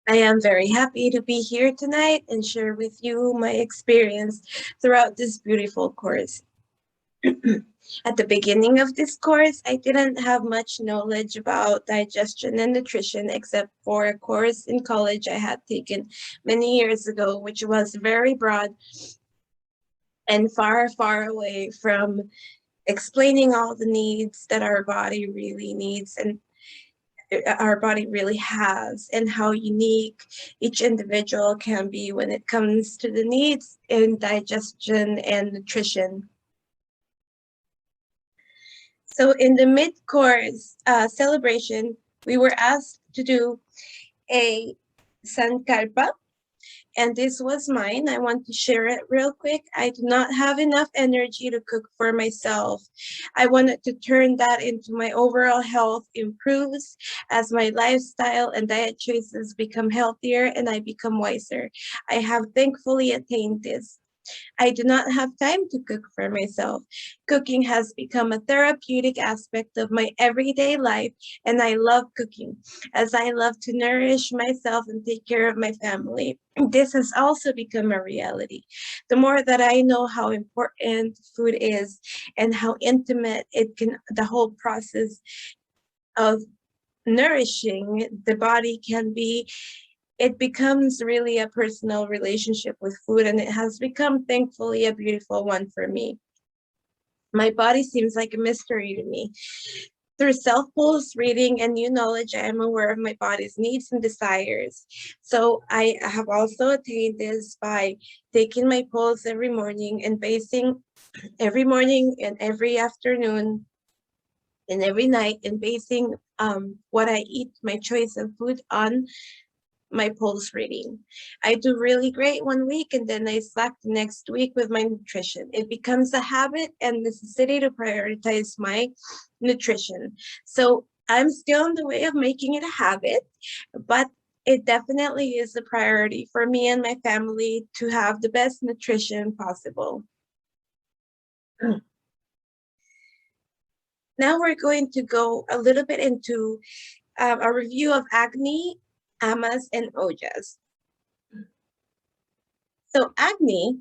I am very happy to be here tonight and share with you my experience throughout this beautiful course. At the beginning of this course, I didn't have much knowledge about digestion and nutrition except for a course in college I had taken many years ago, which was very broad and far, far away from explaining all the needs that our body really needs and our body really has, and how unique each individual can be when it comes to the needs in digestion and nutrition. So in the mid-course celebration, we were asked to do a sankalpa, and this was mine. I want to share it real quick. I do not have enough energy to cook for myself. I wanted to turn that into my overall health improves as my lifestyle and diet choices become healthier and I become wiser. I have thankfully attained this. I do not have time to cook for myself. Cooking has become a therapeutic aspect of my everyday life, and I love cooking, as I love to nourish myself and take care of my family. This has also become a reality. The more that I know how important food is and how intimate it can, the whole process of nourishing the body can be, it becomes really a personal relationship with food, and it has become, thankfully, a beautiful one for me. My body seems like a mystery to me. Through self-pulse reading and new knowledge, I am aware of my body's needs and desires. So I have also attained this by taking my pulse every morning and basing every morning and every afternoon and every night, and basing what I eat, my choice of food, on my pulse reading. I do really great one week and then I slack the next week with my nutrition. It becomes a habit and necessity to prioritize my nutrition. So I'm still on the way of making it a habit, but it definitely is a priority for me and my family to have the best nutrition possible. Now we're going to go a little bit into a review of Agni, Amas, and Ojas. So Agni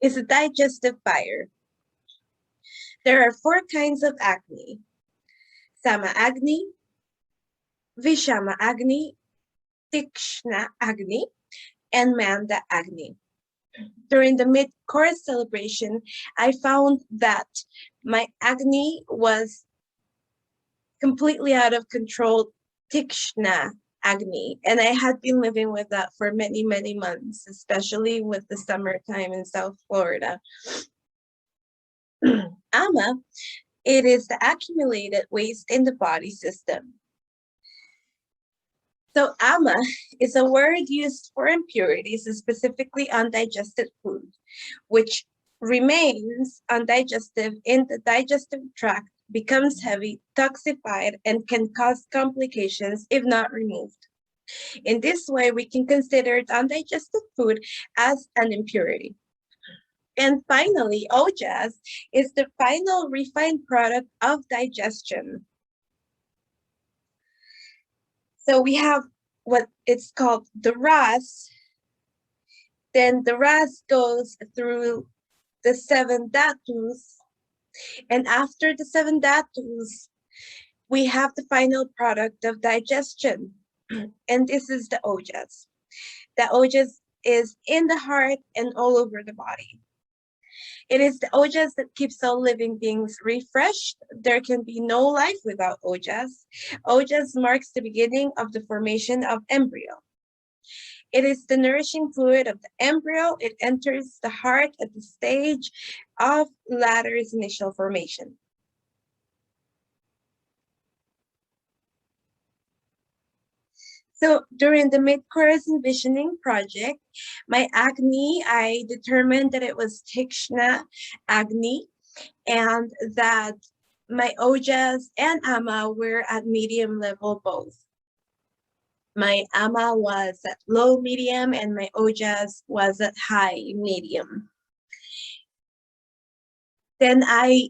is a digestive fire. There are 4 kinds of Agni: Sama Agni, Vishama Agni, Tikshna Agni, and Manda Agni. During the mid-course celebration, I found that my Agni was completely out of control, Tikshna Agni, and I had been living with that for many, many months, especially with the summertime in South Florida. Ama, it is the accumulated waste in the body system. So ama is a word used for impurities, specifically undigested food, which remains undigested in the digestive tract, becomes heavy, toxified, and can cause complications if not removed. In this way, we can consider undigested food as an impurity. And finally, ojas is the final refined product of digestion. So we have what it's called the ras. Then the ras goes through the 7 dhatus. And after the 7 dhatus, we have the final product of digestion. And this is the ojas. The ojas is in the heart and all over the body. It is the ojas that keeps all living beings refreshed. There can be no life without ojas. Ojas marks the beginning of the formation of embryo. It is the nourishing fluid of the embryo. It enters the heart at the stage of latter's initial formation. So during the mid-course envisioning project, my Agni, I determined that it was Tikshna Agni, and that my Ojas and Ama were at medium level both. My Ama was at low medium and my Ojas was at high medium. Then I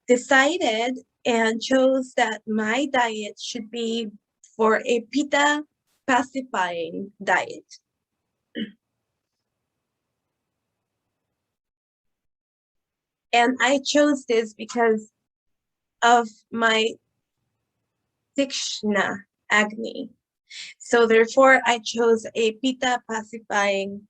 decided and chose that my diet should be for a Pitta pacifying diet. And I chose this because of my Tikshna acne. So therefore, I chose a Pitta pacifying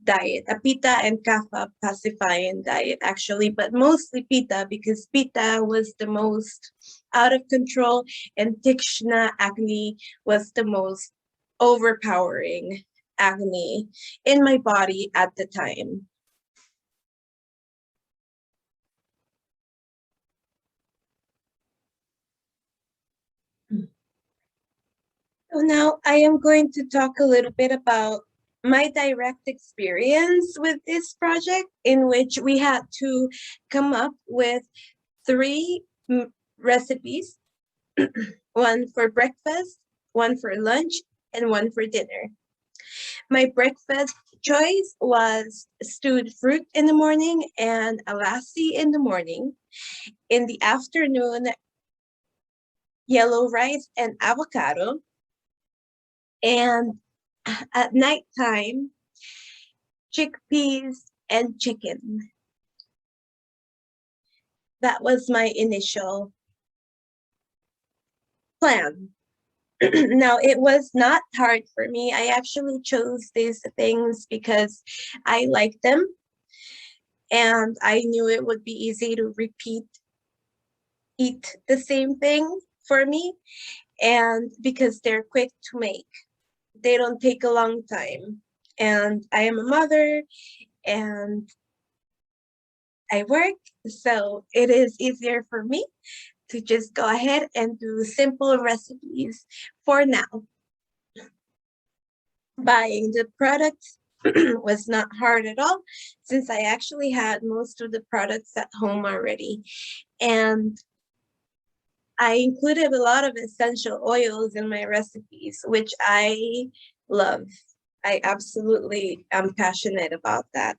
diet, a Pitta and Kapha pacifying diet, actually, but mostly Pitta because Pitta was the most out of control and Tikshna acne was the most overpowering acne in my body at the time. So now I am going to talk a little bit about my direct experience with this project, in which we had to come up with three recipes, one for breakfast, one for lunch, and one for dinner. My breakfast choice was stewed fruit in the morning and a lassi in the morning. In the afternoon, yellow rice and avocado. And at nighttime, chickpeas and chicken. That was my initial plan. Now, it was not hard for me. I actually chose these things because I like them and I knew it would be easy to eat the same thing for me, and because they're quick to make. They don't take a long time. And I am a mother and I work, so it is easier for me to just go ahead and do simple recipes for now. Buying the products was not hard at all, since I actually had most of the products at home already. And I included a lot of essential oils in my recipes, which I love. I absolutely am passionate about that.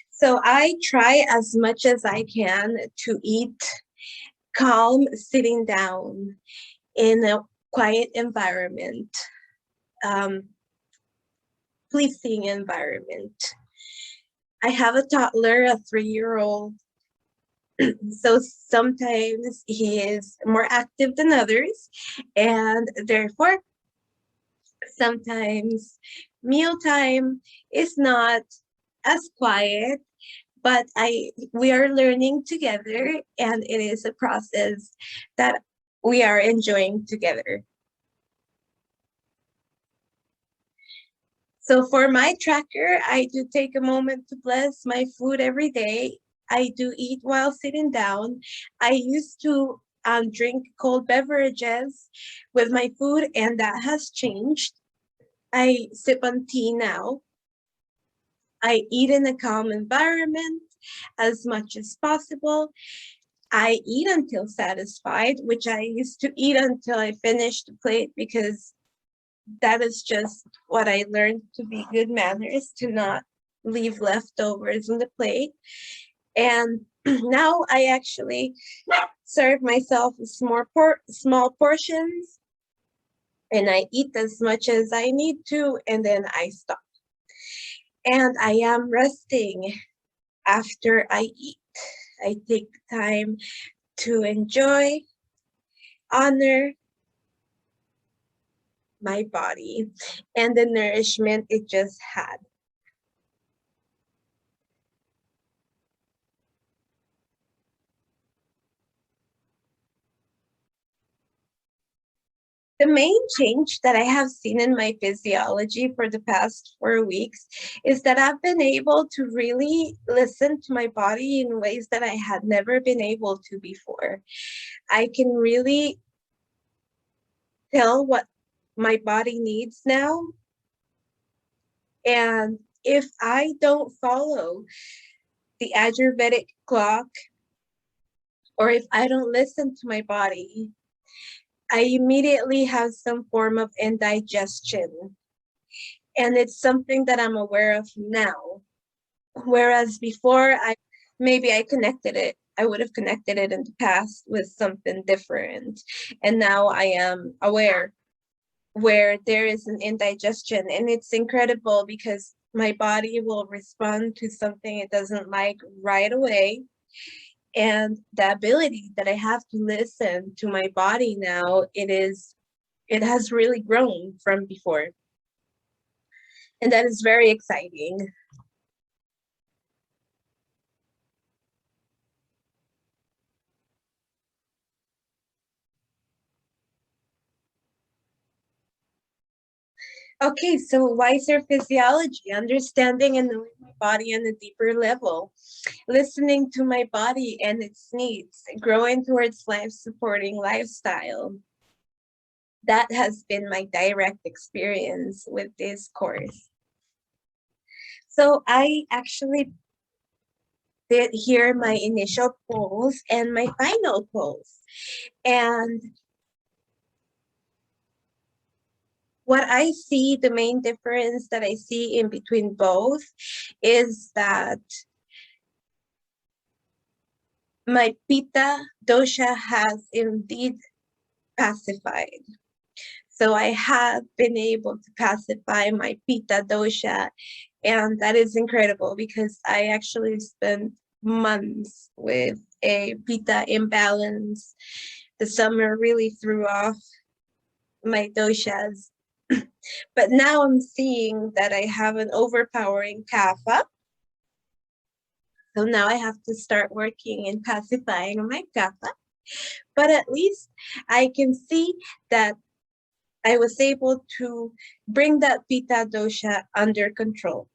So I try as much as I can to eat calm, sitting down in a quiet environment, um, pleasing environment. I have a toddler, a 3-year-old, so sometimes he is more active than others, and therefore sometimes mealtime is not as quiet, but we are learning together, and it is a process that we are enjoying together. So for my tracker, I do take a moment to bless my food every day. I do eat while sitting down. I used to drink cold beverages with my food, and that has changed. I sip on tea now. I eat in a calm environment as much as possible. I eat until satisfied, which I used to eat until I finished the plate, because that is just what I learned to be good manners, to not leave leftovers on the plate. And now I actually serve myself small portions, and I eat as much as I need to, and then I stop. And I am resting after I eat. I take time to enjoy, honor my body and the nourishment it just had. The main change that I have seen in my physiology for the past 4 weeks is that I've been able to really listen to my body in ways that I had never been able to before. I can really tell what my body needs now. And if I don't follow the Ayurvedic clock, or if I don't listen to my body, I immediately have some form of indigestion. And it's something that I'm aware of now. Whereas before, maybe I connected it I would have connected it in the past with something different. And now I am aware where there is an indigestion, and it's incredible because my body will respond to something it doesn't like right away. And the ability that I have to listen to my body now, it has really grown from before. And that is very exciting. Okay, so wiser physiology, understanding and knowing my body on a deeper level, listening to my body and its needs, growing towards life supporting lifestyle. That has been my direct experience with this course. So I actually did here my initial polls and my final polls. And what I see, the main difference that I see in between both is that my Pitta dosha has indeed pacified. So I have been able to pacify my Pitta dosha, and that is incredible because I actually spent months with a Pitta imbalance. The summer really threw off my doshas. But now I'm seeing that I have an overpowering kapha. So now I have to start working in pacifying my kapha. But at least I can see that I was able to bring that Pitta dosha under control.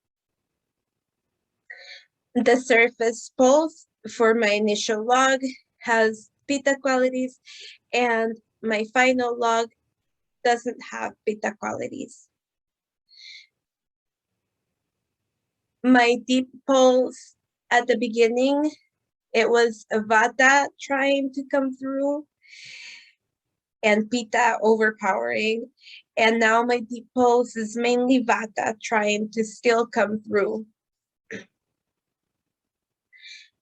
The surface pulse for my initial log has Pitta qualities, and my final log doesn't have Pitta qualities. My deep pulse at the beginning, it was Vata trying to come through and Pitta overpowering. And now my deep pulse is mainly Vata trying to still come through.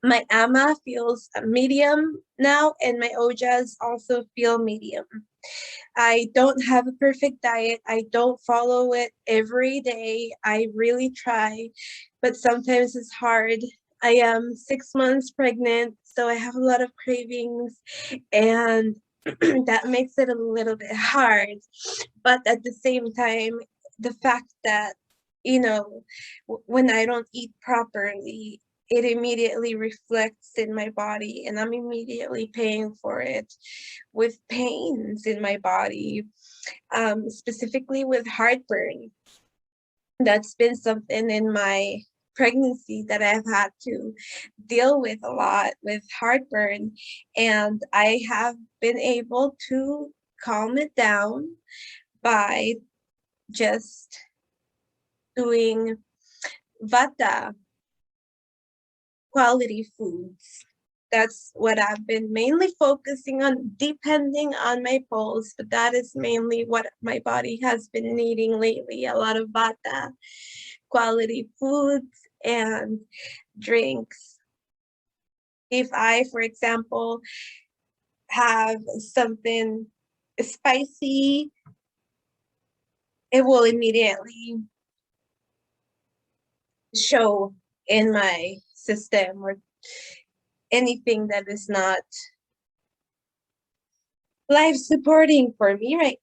My Ama feels medium now, and my Ojas also feel medium. I don't have a perfect diet. I don't follow it every day. I really try, but sometimes it's hard. I am 6 months pregnant, so I have a lot of cravings, and that makes it a little bit hard. But at the same time, the fact that, you know, when I don't eat properly, it immediately reflects in my body, and I'm immediately paying for it with pains in my body, specifically with heartburn. That's been something in my pregnancy that I've had to deal with a lot, with heartburn, and I have been able to calm it down by just doing vata quality foods. That's what I've been mainly focusing on, depending on my pulse, but that is mainly what my body has been needing lately. A lot of vata quality foods and drinks. If I, for example, have something spicy, it will immediately show in my system, or anything that is not life supporting for me right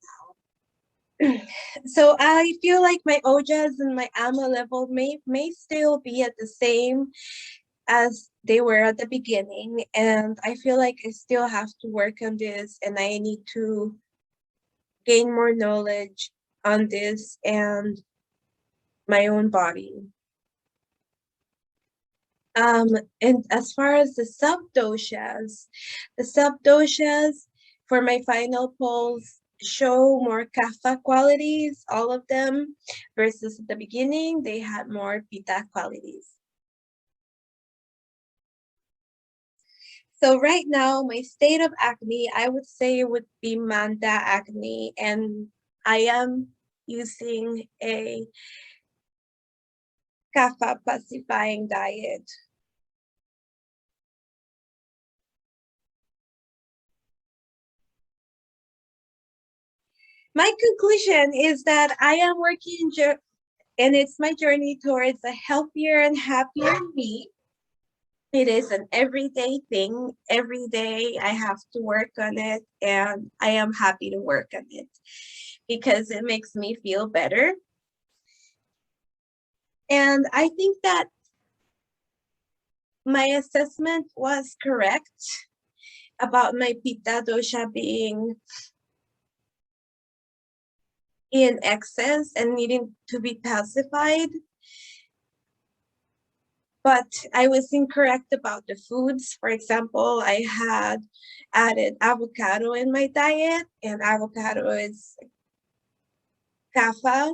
now. So I feel like my ojas and my ama level may still be at the same as they were at the beginning, and I feel like I still have to work on this, and I need to gain more knowledge on this and my own body. Um, and as far as the subdoshas for my final polls show more kapha qualities, all of them, versus at the beginning, they had more pitta qualities. So right now, my state of acne, I would say it would be manda acne, and I am using a kapha pacifying diet. My conclusion is that I am working and it's my journey towards a healthier and happier me. It is an everyday thing. Every day I have to work on it, and I am happy to work on it because it makes me feel better. And I think that my assessment was correct about my pitta dosha being in excess and needing to be pacified. But I was incorrect about the foods. For example, I had added avocado in my diet, and avocado is kapha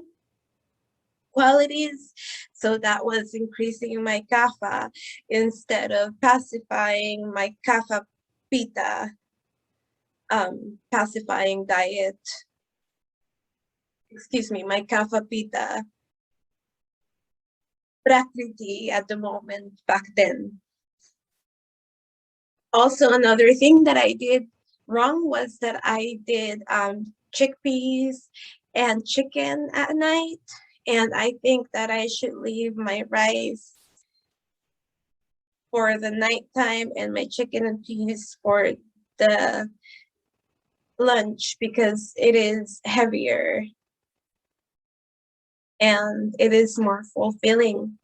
qualities. So that was increasing my kapha instead of pacifying my kapha pitta pacifying diet. Excuse me, my kapha pitta prakriti at the moment back then. Also, another thing that I did wrong was that I did chickpeas and chicken at night. And I think that I should leave my rice for the nighttime and my chicken and peas for the lunch because it is heavier and it is more fulfilling.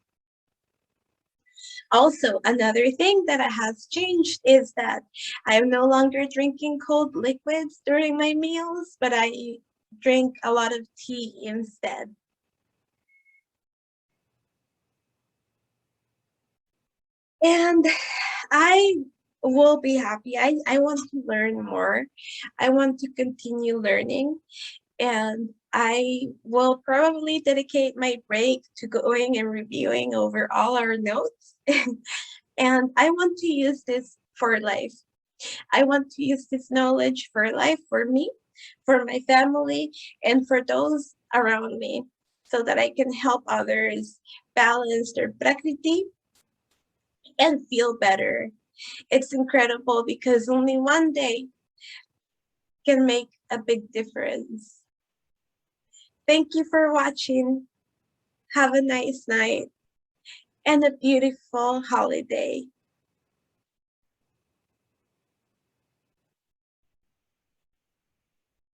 Also, another thing that has changed is that I am no longer drinking cold liquids during my meals, but I drink a lot of tea instead. And I will be happy. I want to learn more. I want to continue learning. And I will probably dedicate my break to going and reviewing over all our notes. And I want to use this for life. I want to use this knowledge for life, for me, for my family, and for those around me so that I can help others balance their prakriti and feel better. It's incredible because only one day can make a big difference. Thank you for watching. Have a nice night and a beautiful holiday.